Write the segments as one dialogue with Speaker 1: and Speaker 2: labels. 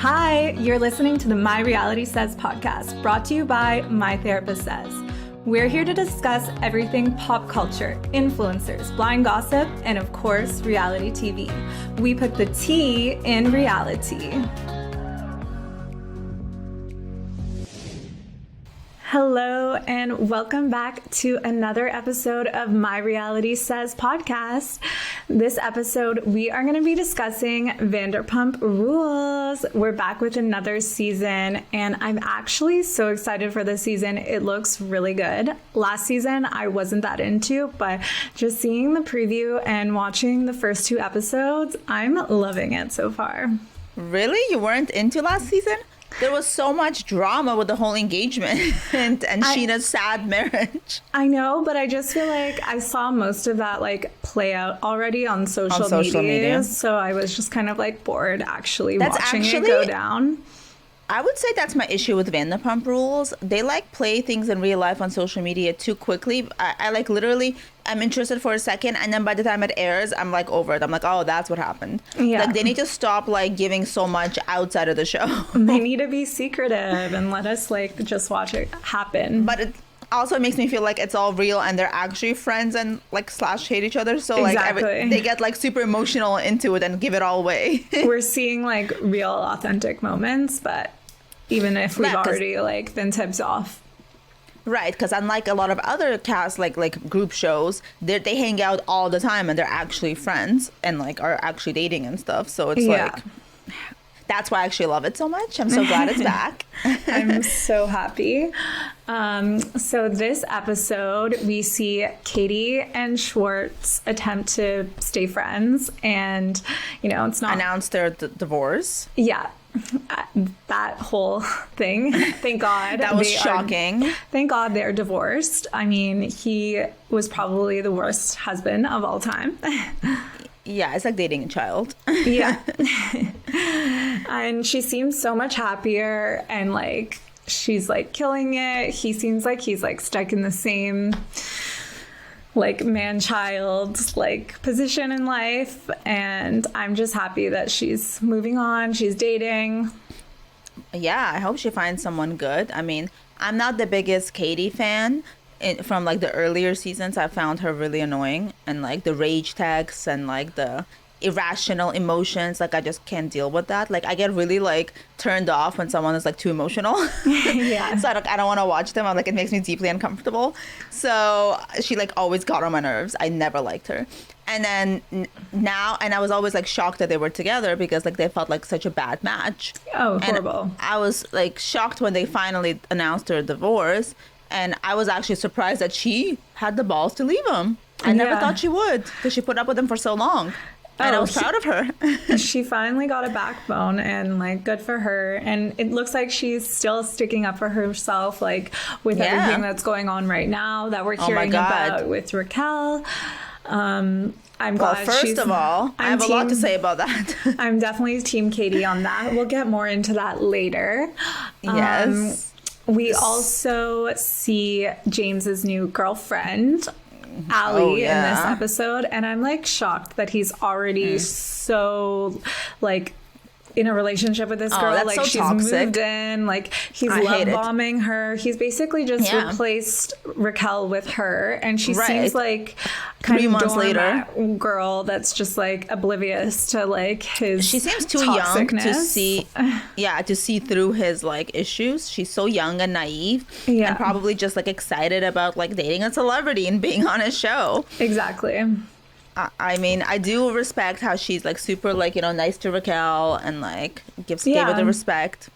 Speaker 1: Hi, you're listening to the My Reality Says podcast, brought to you by My Therapist Says. We're here to discuss everything pop culture, influencers, blind gossip, and of course, reality TV. We put the tea in reality. Hello, and welcome back to another episode of My Reality Says podcast. This episode, we are going to be discussing Vanderpump Rules. We're back with another season, and I'm actually so excited for this season. It looks really good. Last season, I wasn't that into, but just seeing the preview and watching the first two episodes, I'm loving it so far.
Speaker 2: Really? You weren't into last season? There was so much drama with the whole engagement and Sheena's sad marriage.
Speaker 1: I know, but I just feel like I saw most of that play out already on social media. So I was just kind of bored watching it go down.
Speaker 2: I would say that's my issue with Vanderpump Rules. They play things in real life on social media too quickly. I literally, I'm interested for a second, and then by the time it airs, I'm over it. I'm oh, that's what happened.
Speaker 1: Yeah.
Speaker 2: They need to stop giving so much outside of the show.
Speaker 1: They need to be secretive and let us just watch it happen.
Speaker 2: But it also makes me feel like it's all real and they're actually friends and slash hate each other. So
Speaker 1: exactly.
Speaker 2: They get super emotional into it and give it all away.
Speaker 1: We're seeing real authentic moments, but even if we've already been tipped off.
Speaker 2: Right, because unlike a lot of other casts, like group shows, they hang out all the time and they're actually friends and are actually dating and stuff. So it's that's why I actually love it so much. I'm so glad it's back.
Speaker 1: I'm so happy. So this episode, we see Katie and Schwartz attempt to stay friends, and it's not
Speaker 2: announced their divorce.
Speaker 1: Yeah. That whole thing. Thank God.
Speaker 2: That was shocking.
Speaker 1: Thank God they're divorced. I mean, he was probably the worst husband of all time.
Speaker 2: Yeah, it's like dating a child.
Speaker 1: Yeah. And she seems so much happier and she's killing it. He seems like he's stuck in the same man-child position in life, and I'm just happy that she's moving on, she's dating.
Speaker 2: Yeah, I hope she finds someone good. I mean, I'm not the biggest Katie fan. From the earlier seasons, I found her really annoying, and the rage texts and the irrational emotions, I just can't deal with that. I get really turned off when someone is too emotional.
Speaker 1: Yeah.
Speaker 2: So I don't want to watch them. I'm it makes me deeply uncomfortable. So she always got on my nerves. I never liked her. And then now, and I was always shocked that they were together because they felt such a bad match.
Speaker 1: Oh, horrible.
Speaker 2: And I was shocked when they finally announced their divorce, and I was actually surprised that she had the balls to leave him. I never thought she would, because she put up with him for so long. And I was proud of her.
Speaker 1: She finally got a backbone, and good for her. And it looks like she's still sticking up for herself, with everything that's going on right now that we're hearing about with Raquel. I'm glad.
Speaker 2: First of all, I have a lot to say about that.
Speaker 1: I'm definitely team Katie on that. We'll get more into that later.
Speaker 2: Yes.
Speaker 1: We also see James's new girlfriend, Allie, in this episode, and I'm shocked that he's already so in a relationship with this girl.
Speaker 2: That's so
Speaker 1: she's
Speaker 2: toxic.
Speaker 1: Moved in, he's love bombing her. He's basically just replaced Raquel with her, and she seems like
Speaker 2: 3 months later
Speaker 1: girl that's just oblivious to his.
Speaker 2: She seems too young to see through his issues. She's so young and naive, and probably just excited about dating a celebrity and being on his show.
Speaker 1: Exactly.
Speaker 2: I mean, I do respect how she's super nice to Raquel and gave her the respect.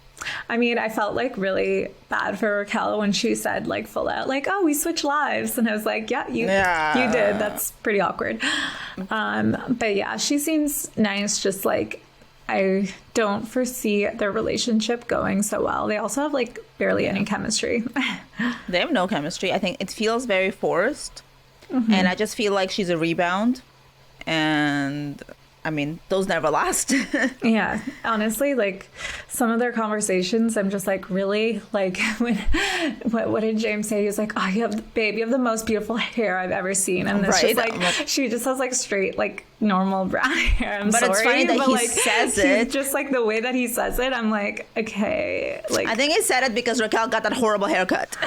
Speaker 1: I mean, I felt really bad for Raquel when she said full out oh, we switched lives, and I was you did. That's pretty awkward. But yeah, she seems nice. Just I don't foresee their relationship going so well. They also have barely any chemistry.
Speaker 2: They have no chemistry. I think it feels very forced. Mm-hmm. And I just feel she's a rebound. And I mean, those never last.
Speaker 1: Yeah, honestly, like some of their conversations, I'm just like, really? Like, what did James say? He was like, oh, you have the most beautiful hair I've ever seen. And it's just like, she just has like straight, like normal brown hair.
Speaker 2: But it's funny that he says it.
Speaker 1: Just like the way that he says it, I'm like, okay. Like,
Speaker 2: I think he said it because Raquel got that horrible haircut.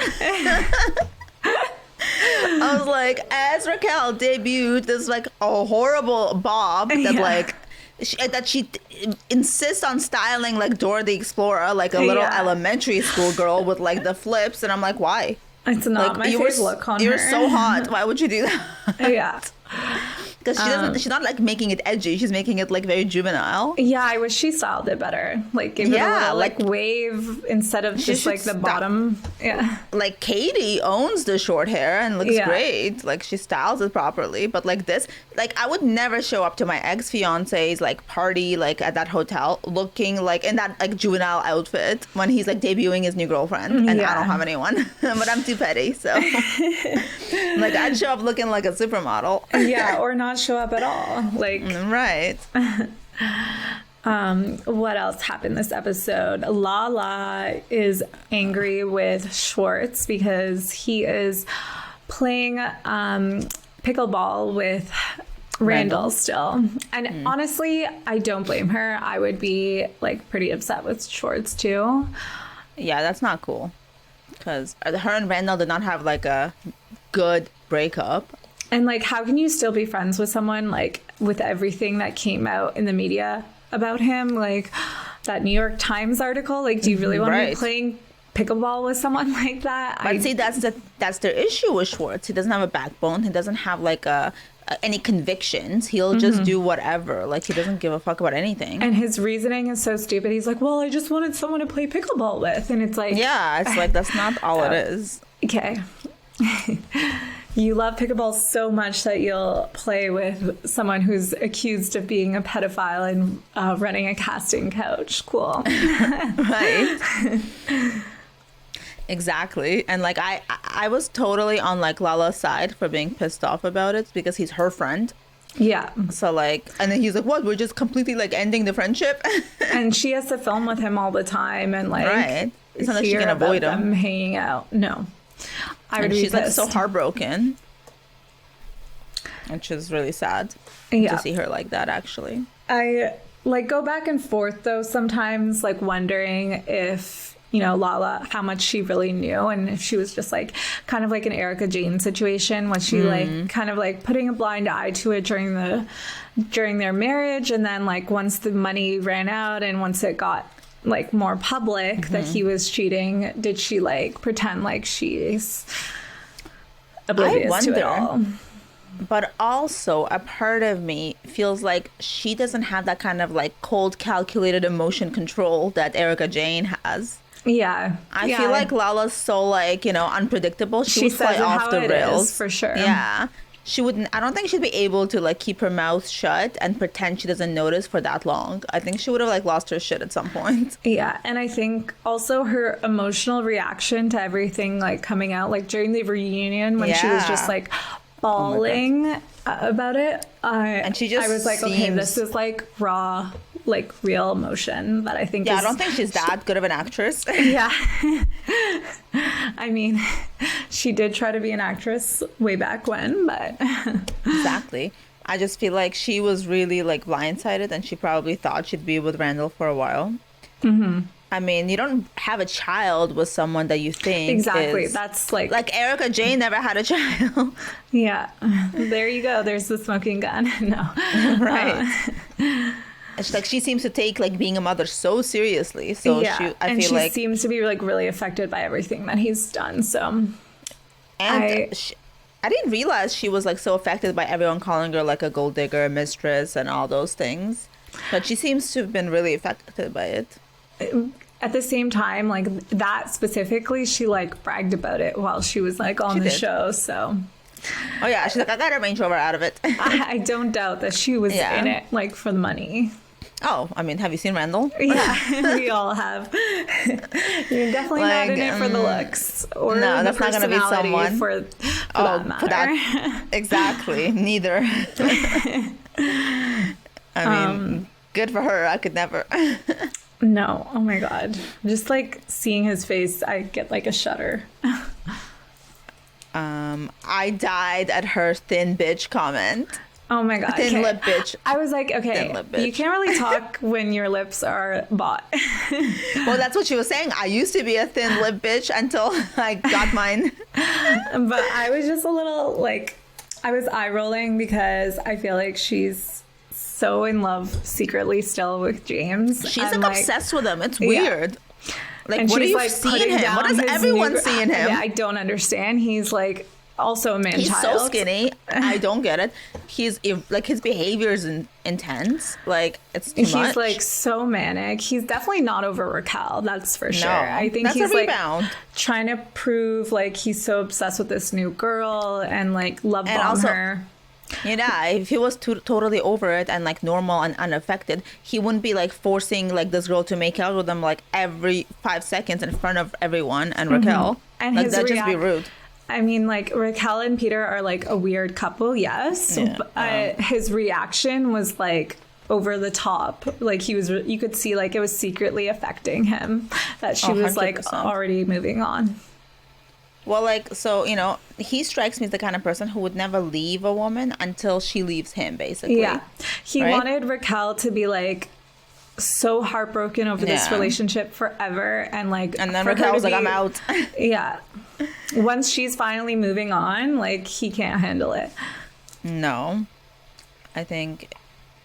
Speaker 2: I was like, as Raquel debuted this like a horrible bob that like she insists on styling like Dora the Explorer, like a little elementary school girl with like the flips, and I'm like, why?
Speaker 1: It's not
Speaker 2: like,
Speaker 1: my favorite look on her.
Speaker 2: You're so hot. Why would you do that?
Speaker 1: Yeah.
Speaker 2: Because she's not like making it edgy. She's making it like very juvenile.
Speaker 1: Yeah, I wish she styled it better. Like give it a little like wave instead of just like the bottom. Yeah.
Speaker 2: Like Katie owns the short hair and looks great. Like she styles it properly. But like this, like I would never show up to my ex-fiance's like party like at that hotel looking like in that like juvenile outfit when he's like debuting his new girlfriend and I don't have anyone. But I'm too petty, so like I'd show up looking like a supermodel.
Speaker 1: Yeah, or not show up at all. Like
Speaker 2: right.
Speaker 1: What else happened this episode? Lala is angry with Schwartz because he is playing pickleball with Randall still. And honestly, I don't blame her. I would be like pretty upset with Schwartz too.
Speaker 2: Yeah, that's not cool. Because her and Randall did not have like a good breakup.
Speaker 1: And like, how can you still be friends with someone like with everything that came out in the media about him? Like that New York Times article. Like, do you really want to be playing pickleball with someone like that?
Speaker 2: But see, that's the issue with Schwartz. He doesn't have a backbone. He doesn't have like any convictions. He'll just do whatever. Like he doesn't give a fuck about anything.
Speaker 1: And his reasoning is so stupid. He's like, well, I just wanted someone to play pickleball with. And it's like,
Speaker 2: yeah, it's like that's not all it is.
Speaker 1: Okay. You love pickleball so much that you'll play with someone who's accused of being a pedophile and running a casting couch. Cool.
Speaker 2: Right. Exactly. And like I was totally on like Lala's side for being pissed off about it because he's her friend.
Speaker 1: Yeah.
Speaker 2: So like, and then he's like, what? We're just completely like ending the friendship.
Speaker 1: And she has to film with him all the time and like
Speaker 2: it's not like she can avoid him
Speaker 1: hanging out. No.
Speaker 2: And she's like so heartbroken, which is really sad to see her like that. Actually,
Speaker 1: I like go back and forth though sometimes, like wondering if Lala, how much she really knew, and if she was just like kind of like an Erica Jane situation, was she like kind of like putting a blind eye to it during their marriage, and then like once the money ran out and once it got like more public that he was cheating, did she like pretend like she's oblivious to it all?
Speaker 2: But also a part of me feels like she doesn't have that kind of like cold calculated emotion control that Erica Jane has.
Speaker 1: Yeah.
Speaker 2: I feel like Lala's so like, unpredictable. She would fly
Speaker 1: says
Speaker 2: off the rails
Speaker 1: for sure.
Speaker 2: Yeah. She wouldn't. I don't think she'd be able to like keep her mouth shut and pretend she doesn't notice for that long. I think she would have like lost her shit at some point.
Speaker 1: Yeah, and I think also her emotional reaction to everything like coming out, like during the reunion when she was just like bawling about it.
Speaker 2: And she just
Speaker 1: I was like, okay, this is like raw, like real emotion that I think.
Speaker 2: Yeah, I don't think she's that good of an actress.
Speaker 1: Yeah. I mean, she did try to be an actress way back when, but
Speaker 2: exactly. I just feel like she was really like blindsided, and she probably thought she'd be with Randall for a while. I mean, you don't have a child with someone that you think
Speaker 1: that's like
Speaker 2: Erica Jane never had a child.
Speaker 1: Yeah, there you go. There's the smoking gun. No,
Speaker 2: right. It's like she seems to take like being a mother so seriously. So I feel like
Speaker 1: she seems to be like really affected by everything that he's done. So,
Speaker 2: and I didn't realize she was like so affected by everyone calling her like a gold digger, mistress, and all those things. But she seems to have been really affected by it.
Speaker 1: At the same time, like that specifically, she like bragged about it while she was like on the show. So.
Speaker 2: Oh yeah, she's like, I got a Range Rover out of it.
Speaker 1: I don't doubt that she was in it like for the money.
Speaker 2: Oh, I mean, have you seen Randall?
Speaker 1: Yeah, we all have. You're definitely not in it for the looks or
Speaker 2: that's not going to be someone
Speaker 1: for that matter.
Speaker 2: Exactly, neither. I mean, good for her. I could never.
Speaker 1: No, oh my God. Just like seeing his face, I get like a shudder.
Speaker 2: I died at her thin bitch comment.
Speaker 1: Oh my God.
Speaker 2: Thin lip bitch.
Speaker 1: I was like, okay, you can't really talk when your lips are bought.
Speaker 2: Well, that's what she was saying. I used to be a thin lip bitch until I got mine.
Speaker 1: But I was just a little like, I was eye rolling because I feel like she's so in love secretly still with James.
Speaker 2: She's like obsessed with him. It's weird. Yeah. Like,
Speaker 1: and
Speaker 2: what do you
Speaker 1: like
Speaker 2: see in him? What does everyone see in him?
Speaker 1: Yeah, I don't understand. He's like also a man-child.
Speaker 2: He's so skinny. I don't get it. He's like, his behavior is intense. Like, it's too much.
Speaker 1: He's like so manic. He's definitely not over Raquel. That's for sure. I think
Speaker 2: that's
Speaker 1: he's
Speaker 2: a rebound.
Speaker 1: Like trying to prove like he's so obsessed with this new girl and like love bomb her.
Speaker 2: Yeah, if he was totally over it and like normal and unaffected, he wouldn't be like forcing like this girl to make out with him like every 5 seconds in front of everyone and Raquel.
Speaker 1: And
Speaker 2: like, that'd just be rude.
Speaker 1: I mean, like Raquel and Peter are like a weird couple, yes.
Speaker 2: Yeah.
Speaker 1: But his reaction was like over the top. Like he was, you could see like it was secretly affecting him that she was 100%. Like already moving on.
Speaker 2: Well, like, so, you know, he strikes me as the kind of person who would never leave a woman until she leaves him, basically.
Speaker 1: Yeah. He wanted Raquel to be, like, so heartbroken over this relationship forever. And, like...
Speaker 2: And then Raquel was like, I'm out.
Speaker 1: Yeah. Once she's finally moving on, like, he can't handle it.
Speaker 2: No. I think...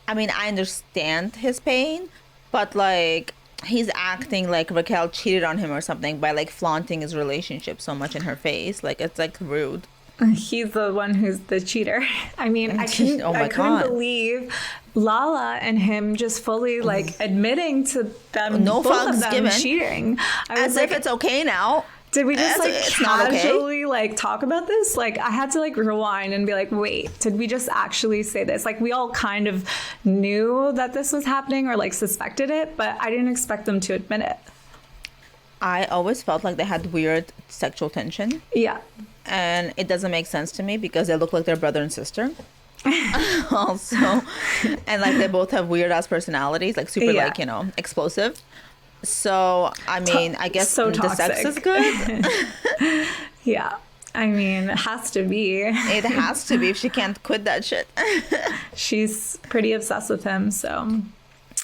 Speaker 2: I mean, I understand his pain, but, like... He's acting like Raquel cheated on him or something by like flaunting his relationship so much in her face. Like, it's like rude.
Speaker 1: He's the one who's the cheater. I mean, I couldn't believe Lala and him just fully like admitting to them, both of them cheating.
Speaker 2: As if it's okay now.
Speaker 1: Did we just like casually like talk about this? Like, I had to like rewind and be like, wait, did we just actually say this? Like, we all kind of knew that this was happening or like suspected it, but I didn't expect them to admit it.
Speaker 2: I always felt like they had weird sexual tension.
Speaker 1: Yeah.
Speaker 2: And it doesn't make sense to me because they look like their brother and sister. Also. And like they both have weird ass personalities, like super like, you know, explosive. So, I mean, I guess
Speaker 1: so
Speaker 2: the sex is good.
Speaker 1: Yeah. I mean, it has to be.
Speaker 2: It has to be if she can't quit that shit.
Speaker 1: She's pretty obsessed with him, so.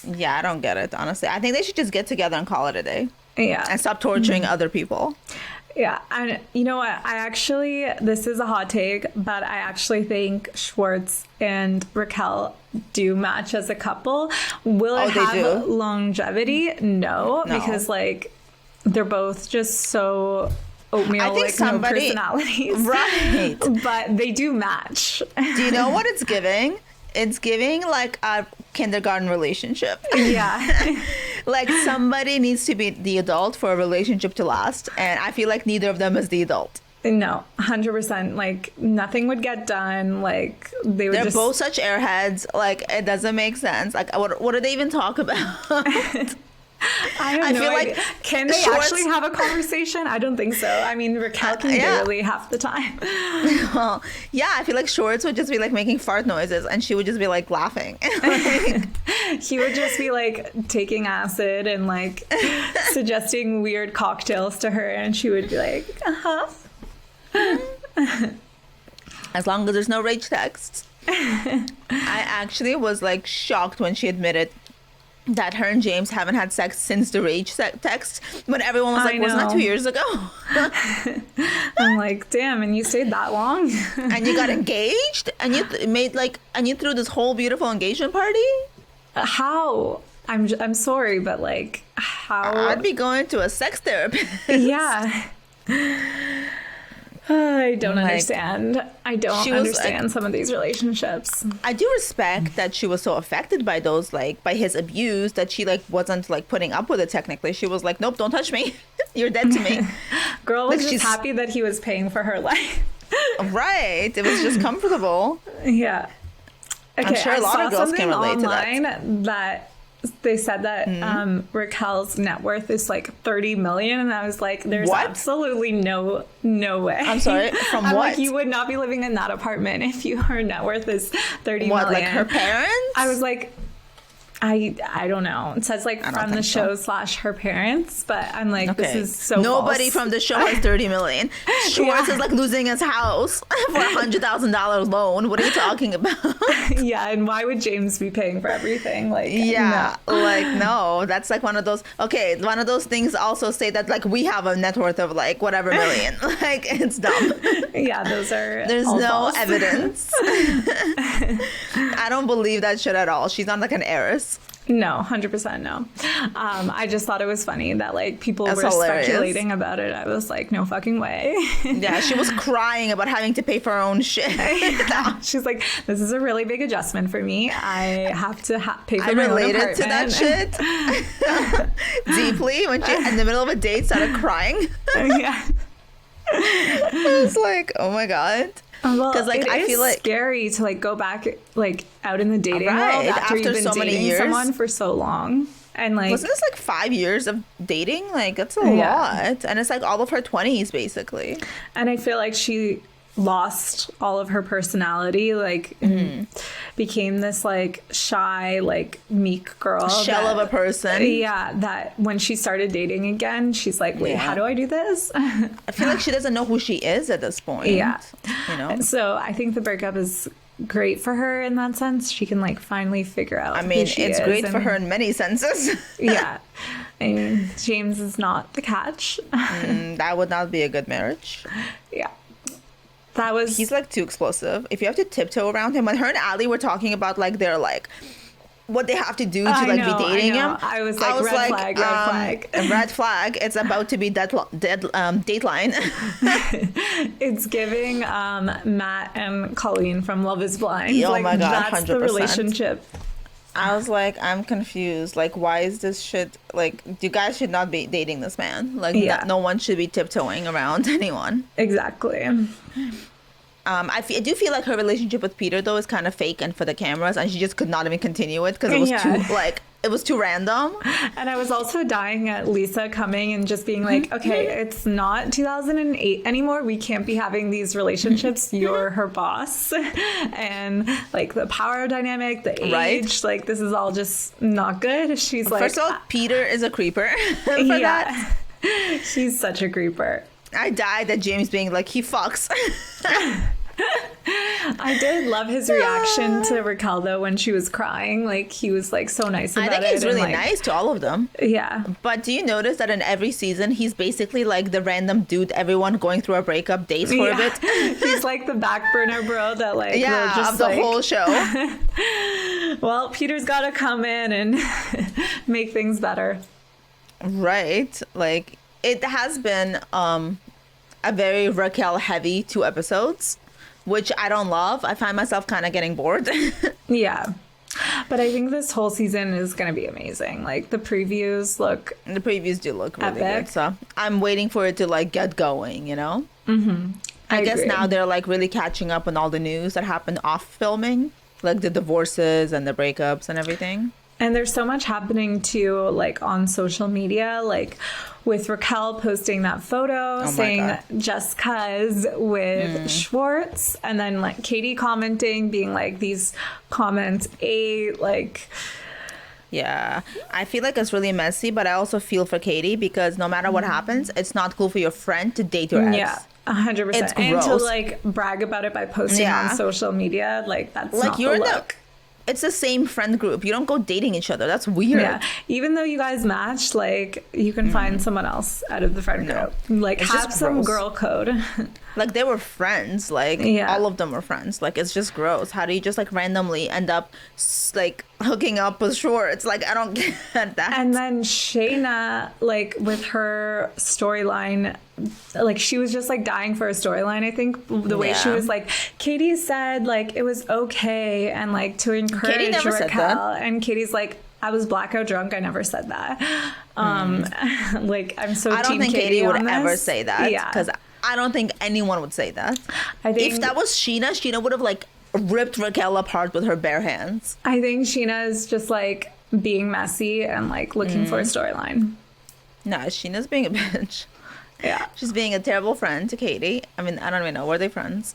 Speaker 2: Yeah, I don't get it, honestly. I think they should just get together and call it a day.
Speaker 1: Yeah.
Speaker 2: And stop torturing other people.
Speaker 1: Yeah, and you know what? This is a hot take, but I actually think Schwartz and Raquel do match as a couple. Will it have longevity? No, because like they're both just so oatmeal, like no personalities.
Speaker 2: Right.
Speaker 1: But they do match.
Speaker 2: Do you know what it's giving? It's giving like a kindergarten relationship.
Speaker 1: Yeah.
Speaker 2: Like somebody needs to be the adult for a relationship to last. And I feel like neither of them is the adult.
Speaker 1: No, 100%. Like nothing would get done. Like they're
Speaker 2: both such airheads. Like it doesn't make sense. Like what do they even talk about?
Speaker 1: I feel like can they actually have a conversation? I don't think so. I mean, Raquel can barely half the time.
Speaker 2: Well, yeah, I feel like Schwartz would just be like making fart noises and she would just be like laughing.
Speaker 1: He would just be like taking acid and like suggesting weird cocktails to her and she would be like,
Speaker 2: As long as there's no rage texts. I actually was like shocked when she admitted that her and James haven't had sex since the rage text, when everyone was like, wasn't that 2 years ago?
Speaker 1: I'm like, damn, and you stayed that long?
Speaker 2: And you got engaged? And you and you threw this whole beautiful engagement party?
Speaker 1: How? I'm sorry, but like, how?
Speaker 2: I'd be going to a sex therapist.
Speaker 1: Yeah. I don't understand. I don't understand some of these relationships.
Speaker 2: I do respect that she was so affected by those, like, by his abuse, that she, like, wasn't, like, putting up with it technically. She was like, nope, don't touch me. You're dead to me.
Speaker 1: Girl was just happy that he was paying for her life.
Speaker 2: Right. It was just comfortable.
Speaker 1: Yeah. Okay,
Speaker 2: I'm sure a lot of girls can relate to that.
Speaker 1: They said that Raquel's net worth is like 30 million, and I was like, there's absolutely no way.
Speaker 2: I'm sorry, from what?
Speaker 1: Like, you would not be living in that apartment if your net worth is 30 million.
Speaker 2: Like her parents?
Speaker 1: I was like, I don't know. It says like from the show / her parents, but I'm like, this is so
Speaker 2: Nobody
Speaker 1: false.
Speaker 2: from the show has 30 million. Schwartz is like losing his house for $100,000 loan. What are you talking about?
Speaker 1: Yeah, and why would James be paying for everything? Like,
Speaker 2: yeah,
Speaker 1: no.
Speaker 2: like no, that's like one of those. Okay, one of those things also say that like we have a net worth of like whatever million. Like it's dumb.
Speaker 1: Yeah, those are.
Speaker 2: There's
Speaker 1: all
Speaker 2: no
Speaker 1: false.
Speaker 2: evidence. I don't believe that shit at all. She's not like an heiress.
Speaker 1: No, 100% no. I just thought it was funny that like people
Speaker 2: That's
Speaker 1: were
Speaker 2: hilarious.
Speaker 1: speculating about it. I was like, no fucking way.
Speaker 2: Yeah, she was crying about having to pay for her own shit.
Speaker 1: She's like, this is a really big adjustment for me. I have to pay for
Speaker 2: I
Speaker 1: my own
Speaker 2: related to that
Speaker 1: apartment.
Speaker 2: shit deeply when she, in the middle of a date, started crying.
Speaker 1: Yeah.
Speaker 2: I was like, oh my God.
Speaker 1: Well,
Speaker 2: like, I feel like
Speaker 1: scary to like go back like out in the dating world
Speaker 2: Right,
Speaker 1: after you've
Speaker 2: after
Speaker 1: been
Speaker 2: so many
Speaker 1: dating
Speaker 2: years.
Speaker 1: someone for so long. And like,
Speaker 2: wasn't this like 5 years of dating? Like that's a lot. And it's like all of her 20s basically.
Speaker 1: and I feel like she lost all of her personality, like and became this like shy, like meek girl.
Speaker 2: Shell of a person.
Speaker 1: Yeah, that when she started dating again, she's like, wait, how do I do this?
Speaker 2: I feel like she doesn't know who she is at this point.
Speaker 1: Yeah.
Speaker 2: You know?
Speaker 1: So I think the breakup is great for her in that sense. She can like finally figure out.
Speaker 2: I mean,
Speaker 1: who she
Speaker 2: it's
Speaker 1: is,
Speaker 2: great for
Speaker 1: and-
Speaker 2: her in many senses.
Speaker 1: Yeah. I mean, James is not the catch.
Speaker 2: That would not be a good marriage.
Speaker 1: Yeah. That was.
Speaker 2: He's like too explosive. If you have to tiptoe around him, when her and Ali were talking about like their like what they have to do to
Speaker 1: I
Speaker 2: like
Speaker 1: know,
Speaker 2: be dating
Speaker 1: I know.
Speaker 2: him,
Speaker 1: I was like, red flag, red flag.
Speaker 2: red flag. It's about to be Dateline.
Speaker 1: It's giving Matt and Colleen from Love is Blind.
Speaker 2: Oh
Speaker 1: like,
Speaker 2: my God,
Speaker 1: that's
Speaker 2: 100%.
Speaker 1: the relationship.
Speaker 2: I was like, I'm confused. Like, why is this shit? Like, you guys should not be dating this man. Like, no one should be tiptoeing around anyone.
Speaker 1: Exactly.
Speaker 2: I do feel like her relationship with Peter though is kind of fake and for the cameras, and she just could not even continue it because it was too like it was too random.
Speaker 1: And I was also dying at Lisa coming and just being like, okay, it's not 2008 anymore. We can't be having these relationships. You're her boss. And like the power dynamic, the age, like this is all just not good. She's like,
Speaker 2: first of all, Peter is a creeper for that.
Speaker 1: She's such a creeper.
Speaker 2: I died at James being like, he fucks.
Speaker 1: I did love his reaction to Raquel though when she was crying. Like he was like so nice about it.
Speaker 2: I think he's really
Speaker 1: and,
Speaker 2: nice to all of them.
Speaker 1: Yeah.
Speaker 2: But do you notice that in every season he's basically like the random dude everyone going through a breakup dates for a bit?
Speaker 1: He's like the back burner bro that like
Speaker 2: just of the whole show.
Speaker 1: Well, Peter's got to come in and make things better.
Speaker 2: Right. Like it has been a very Raquel heavy 2 episodes, which I don't love. I find myself kind of getting bored.
Speaker 1: Yeah. But I think this whole season is going to be amazing. Like the previews
Speaker 2: do look really
Speaker 1: epic.
Speaker 2: good. So I'm waiting for it to like get going, you know?
Speaker 1: Mm-hmm.
Speaker 2: I guess
Speaker 1: agree.
Speaker 2: now they're like really catching up on all the news that happened off filming, like the divorces and the breakups and everything.
Speaker 1: And there's so much happening too, like on social media, like with Raquel posting that photo saying just cuz with Schwartz, and then like Katie commenting, being like these comments like.
Speaker 2: Yeah, I feel like it's really messy, but I also feel for Katie because no matter what happens, it's not cool for your friend to date your ex.
Speaker 1: Yeah. 100%.
Speaker 2: It's
Speaker 1: and to
Speaker 2: gross.
Speaker 1: like brag about it by posting on social media, like that's
Speaker 2: like
Speaker 1: not
Speaker 2: you're
Speaker 1: the
Speaker 2: in
Speaker 1: look.
Speaker 2: It's the same friend group. You don't go dating each other. That's weird.
Speaker 1: Yeah. Even though you guys match, like you can find someone else out of the friend group. Like
Speaker 2: It's
Speaker 1: have
Speaker 2: just
Speaker 1: some
Speaker 2: gross.
Speaker 1: girl code.
Speaker 2: Like they were friends. Like all of them were friends. Like it's just gross. How do you just like randomly end up like hooking up with Schwartz? Like I don't get that.
Speaker 1: And then Shayna, like with her storyline, like she was just like dying for a storyline. I think the way she was like, Katie said like it was okay and like to encourage
Speaker 2: Katie never said that.
Speaker 1: Raquel, and Katie's like, I was blackout drunk. I never said that. Like I'm so.
Speaker 2: I don't
Speaker 1: team
Speaker 2: think Katie would
Speaker 1: on
Speaker 2: ever
Speaker 1: this.
Speaker 2: say that.
Speaker 1: Yeah,
Speaker 2: because I don't think anyone would say that.
Speaker 1: I think
Speaker 2: if that was Sheena would have like ripped Raquel apart with her bare hands.
Speaker 1: I think Sheena is just like being messy and like looking for a storyline.
Speaker 2: No, Sheena's being a bitch.
Speaker 1: Yeah.
Speaker 2: She's being a terrible friend to Katie. I mean, I don't even know. Were they friends?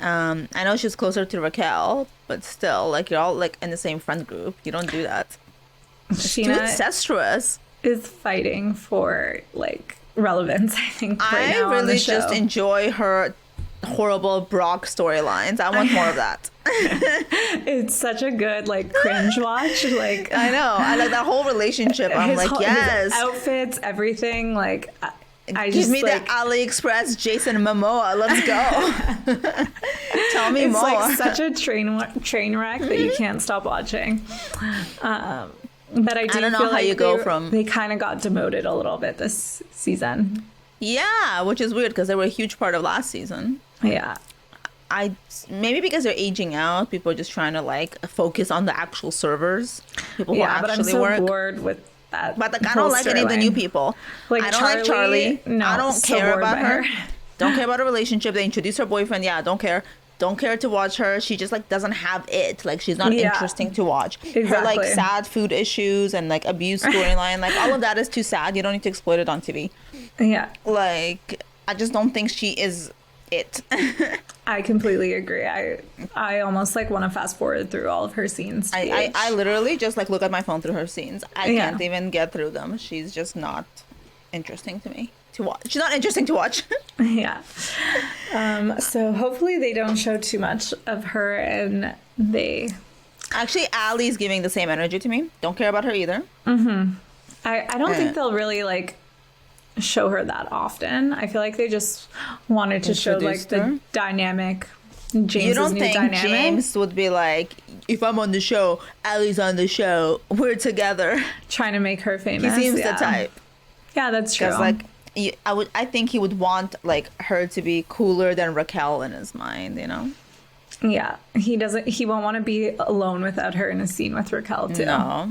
Speaker 2: I know she's closer to Raquel, but still, like, you're all like in the same friend group. You don't do that. It's too incestuous.
Speaker 1: Is fighting for like relevance, I think. Right now
Speaker 2: I
Speaker 1: on the
Speaker 2: really
Speaker 1: show.
Speaker 2: just enjoy her horrible Brock storylines. I want more of that.
Speaker 1: It's such a good like cringe watch. Like
Speaker 2: I know. I like that whole relationship. I'm like, yes.
Speaker 1: His outfits, everything. Like I
Speaker 2: Give
Speaker 1: just
Speaker 2: me
Speaker 1: like,
Speaker 2: the AliExpress Jason Momoa. Let's go. Tell me
Speaker 1: it's
Speaker 2: more.
Speaker 1: like such a train wreck that you can't stop watching. But I
Speaker 2: don't know
Speaker 1: feel
Speaker 2: how
Speaker 1: like
Speaker 2: you go from
Speaker 1: they kind of got demoted a little bit this season.
Speaker 2: Yeah, which is weird because they were a huge part of last season.
Speaker 1: Yeah.
Speaker 2: Maybe because they're aging out, people are just trying to like focus on the actual servers. People who actually
Speaker 1: but I'm so
Speaker 2: work.
Speaker 1: bored with that.
Speaker 2: But like, I don't like any of the new people.
Speaker 1: Like
Speaker 2: I don't like Charlie.
Speaker 1: No,
Speaker 2: I don't
Speaker 1: so
Speaker 2: care
Speaker 1: bored
Speaker 2: about
Speaker 1: by
Speaker 2: her. Don't care about her relationship. They introduced her boyfriend. Yeah, don't care. Don't care to watch her. She just like doesn't have it. Like she's not interesting to watch.
Speaker 1: Exactly.
Speaker 2: Her like sad food issues and like abuse storyline, like all of that is too sad. You don't need to exploit it on TV.
Speaker 1: Yeah.
Speaker 2: Like I just don't think she is it.
Speaker 1: I completely agree. I almost like want to fast forward through all of her scenes.
Speaker 2: I literally just like look at my phone through her scenes. I can't even get through them. She's just not interesting to me to watch. She's not interesting to watch.
Speaker 1: Yeah. So hopefully they don't show too much of her and they...
Speaker 2: Actually, Allie's giving the same energy to me. Don't care about her either.
Speaker 1: Mm-hmm. I don't think they'll really like show her that often. I feel like they just wanted to show like the dynamic. James's
Speaker 2: you don't
Speaker 1: new
Speaker 2: think
Speaker 1: dynamic.
Speaker 2: James would be like, if I'm on the show, Allie's on the show, we're together.
Speaker 1: Trying to make her famous.
Speaker 2: He seems the type.
Speaker 1: Yeah, that's true.
Speaker 2: Because like I think he would want like her to be cooler than Raquel in his mind, you know?
Speaker 1: Yeah, he won't want to be alone without her in a scene with Raquel too.
Speaker 2: No.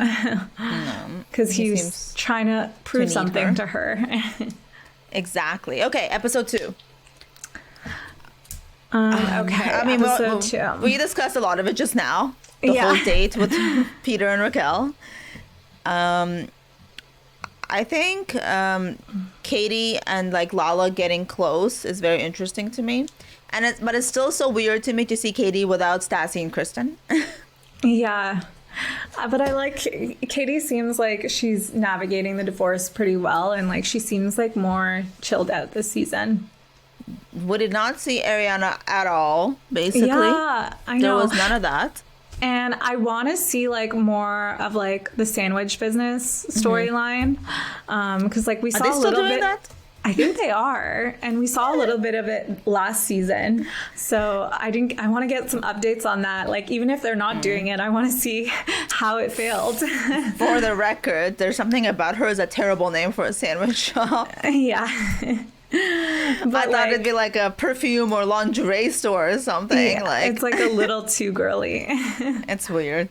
Speaker 1: Because he's trying to prove something to her.
Speaker 2: Exactly. Okay, episode 2.
Speaker 1: Okay, I mean, episode 2.
Speaker 2: We discussed a lot of it just now. The whole date with Peter and Raquel. I think Katie and like Lala getting close is very interesting to me. But it's still so weird to me to see Katie without Stassi and Kristen.
Speaker 1: Yeah. But I like Katie seems like she's navigating the divorce pretty well, and like she seems like more chilled out this season.
Speaker 2: We did not see Ariana at all, basically.
Speaker 1: Yeah, I know.
Speaker 2: There was none of that.
Speaker 1: And I want to see like more of like the sandwich business storyline, because like we saw
Speaker 2: Are they
Speaker 1: a
Speaker 2: still
Speaker 1: little
Speaker 2: doing
Speaker 1: bit.
Speaker 2: that?
Speaker 1: I think they are, and we saw a little bit of it last season. So I want to get some updates on that. Like even if they're not doing it, I want to see how it failed.
Speaker 2: For the record, there's something about her is a terrible name for a sandwich shop.
Speaker 1: Yeah.
Speaker 2: But I thought it'd be like a perfume or lingerie store or something.
Speaker 1: Yeah,
Speaker 2: like
Speaker 1: it's like a little too girly.
Speaker 2: It's weird.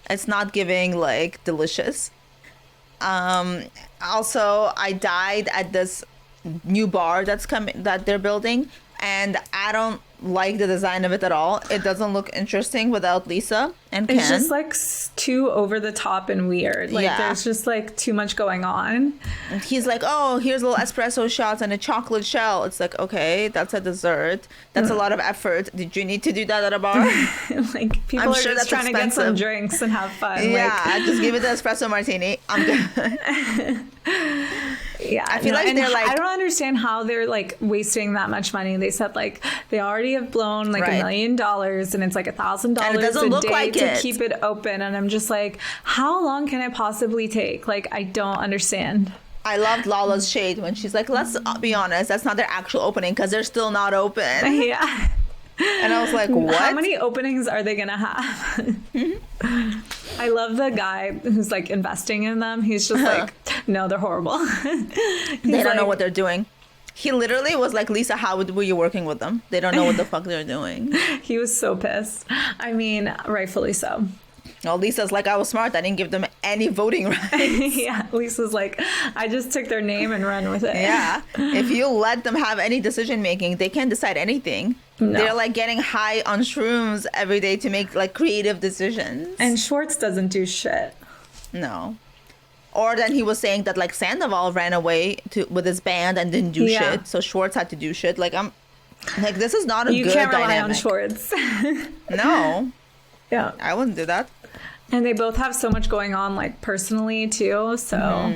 Speaker 2: It's not giving like delicious. Also, I died at this new bar that they're building, and I don't like the design of it at all. It doesn't look interesting without Lisa and Ken.
Speaker 1: It's just like too over the top and weird. Like there's just like too much going on.
Speaker 2: And he's like, oh, here's little espresso shots and a chocolate shell. It's like, okay, that's a dessert. That's a lot of effort. Did you need to do that at a bar?
Speaker 1: Like people are just trying to get some drinks and have fun.
Speaker 2: Yeah, just give it the espresso martini. I'm good.
Speaker 1: Yeah,
Speaker 2: I feel like they're like,
Speaker 1: I don't understand how they're like wasting that much money. They said like they already have blown like $1 million, and it's like $1,000 a day to keep it open. And I'm just like, how long can it possibly take? Like, I don't understand.
Speaker 2: I loved Lala's shade when she's like, let's be honest, that's not their actual opening because they're still not open.
Speaker 1: Yeah.
Speaker 2: And I was like, what?
Speaker 1: How many openings are they gonna have? I love the guy who's like investing in them. He's just like, no, they're horrible.
Speaker 2: They don't know what they're doing. He literally was like, Lisa, how were you working with them? They don't know what the fuck they're doing.
Speaker 1: He was so pissed. I mean, rightfully so.
Speaker 2: Well, Lisa's like, I was smart. I didn't give them any voting rights.
Speaker 1: Yeah, Lisa's like, I just took their name and ran with it.
Speaker 2: Yeah. If you let them have any decision making, they can't decide anything. No. They're like getting high on shrooms every day to make like creative decisions.
Speaker 1: And Schwartz doesn't do shit.
Speaker 2: No. Or then he was saying that like Sandoval ran away with his band and didn't do shit. So Schwartz had to do shit. Like Like, this is not a
Speaker 1: You
Speaker 2: good
Speaker 1: can't rely on
Speaker 2: dynamic.
Speaker 1: Schwartz.
Speaker 2: No,
Speaker 1: Yeah.
Speaker 2: I wouldn't do that.
Speaker 1: And they both have so much going on, like, personally, too. So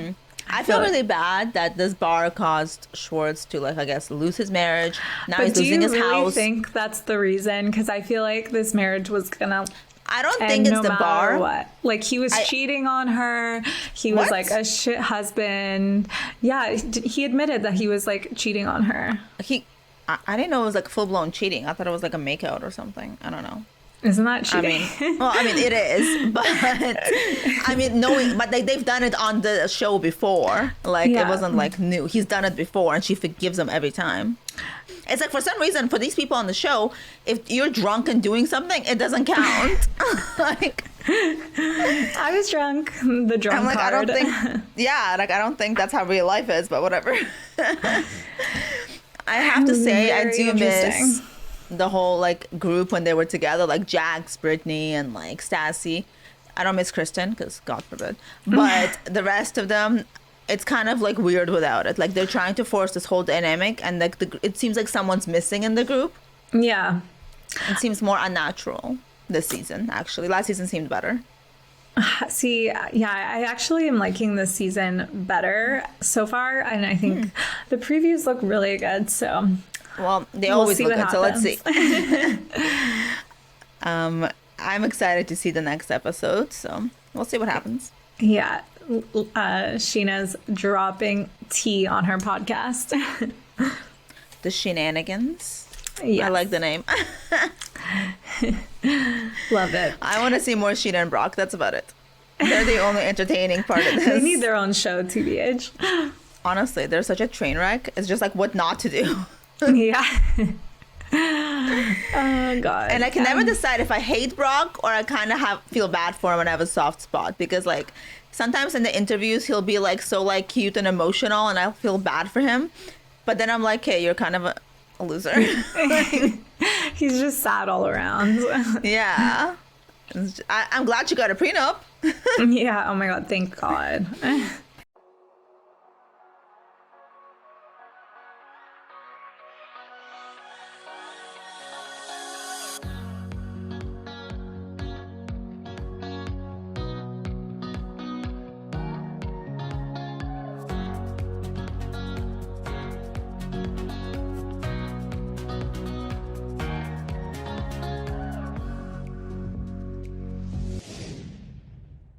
Speaker 2: I feel really bad that this bar caused Schwartz to, like, I guess, lose his marriage. Now
Speaker 1: But
Speaker 2: he's
Speaker 1: do
Speaker 2: losing
Speaker 1: you
Speaker 2: his
Speaker 1: really
Speaker 2: house.
Speaker 1: think that's the reason? Because I feel like this marriage was gonna
Speaker 2: I don't
Speaker 1: end
Speaker 2: think it's
Speaker 1: no
Speaker 2: the
Speaker 1: matter
Speaker 2: bar.
Speaker 1: what. Like, he was cheating on her. He was
Speaker 2: What?
Speaker 1: like a shit husband. Yeah, he admitted that he was like cheating on her.
Speaker 2: I didn't know it was like full blown cheating. I thought it was like a makeout or something. I don't know.
Speaker 1: Isn't that cheating?
Speaker 2: I mean, it is, but I mean, knowing, but they've done it on the show before. Like,
Speaker 1: Yeah.
Speaker 2: it wasn't like new. He's done it before, and she forgives him every time. It's like, for some reason, for these people on the show, if you're drunk and doing something, it doesn't count. Like,
Speaker 1: I was drunk. The drunk
Speaker 2: I'm like,
Speaker 1: card.
Speaker 2: I don't think, yeah, like, I don't think that's how real life is, but whatever. I have to say, I
Speaker 1: Very
Speaker 2: do
Speaker 1: interesting.
Speaker 2: miss the whole, like, group when they were together, like Jax, Brittany, and, like, Stassi. I don't miss Kristen, because God forbid. But the rest of them, it's kind of, like, weird without it. Like, they're trying to force this whole dynamic, and, like, it seems like someone's missing in the group.
Speaker 1: Yeah.
Speaker 2: It seems more unnatural this season, actually. Last season seemed better.
Speaker 1: See, yeah, I actually am liking this season better so far, and I think the previews look really good. So
Speaker 2: Well, they
Speaker 1: We'll
Speaker 2: always
Speaker 1: see
Speaker 2: look
Speaker 1: what
Speaker 2: good, so let's see.
Speaker 1: happens.
Speaker 2: I'm excited to see the next episode, so we'll see what happens.
Speaker 1: yeah, Sheena's dropping tea on her podcast.
Speaker 2: The Shenanigans.
Speaker 1: Yes.
Speaker 2: I like the name.
Speaker 1: Love it.
Speaker 2: I want to see more Sheena and Brock. That's about it. They're the only entertaining part of this.
Speaker 1: They need their own show, TBH.
Speaker 2: Honestly, they're such a train wreck. It's just like what not to do.
Speaker 1: Yeah. Oh God.
Speaker 2: And I can never decide if I hate Brock or I kind of feel bad for him and I have a soft spot, because like sometimes in the interviews he'll be like so like cute and emotional and I feel bad for him, but then I'm like, hey, you're kind of a loser.
Speaker 1: He's just sad all around.
Speaker 2: Yeah. I'm glad you got a prenup.
Speaker 1: Yeah. Oh my God. Thank God.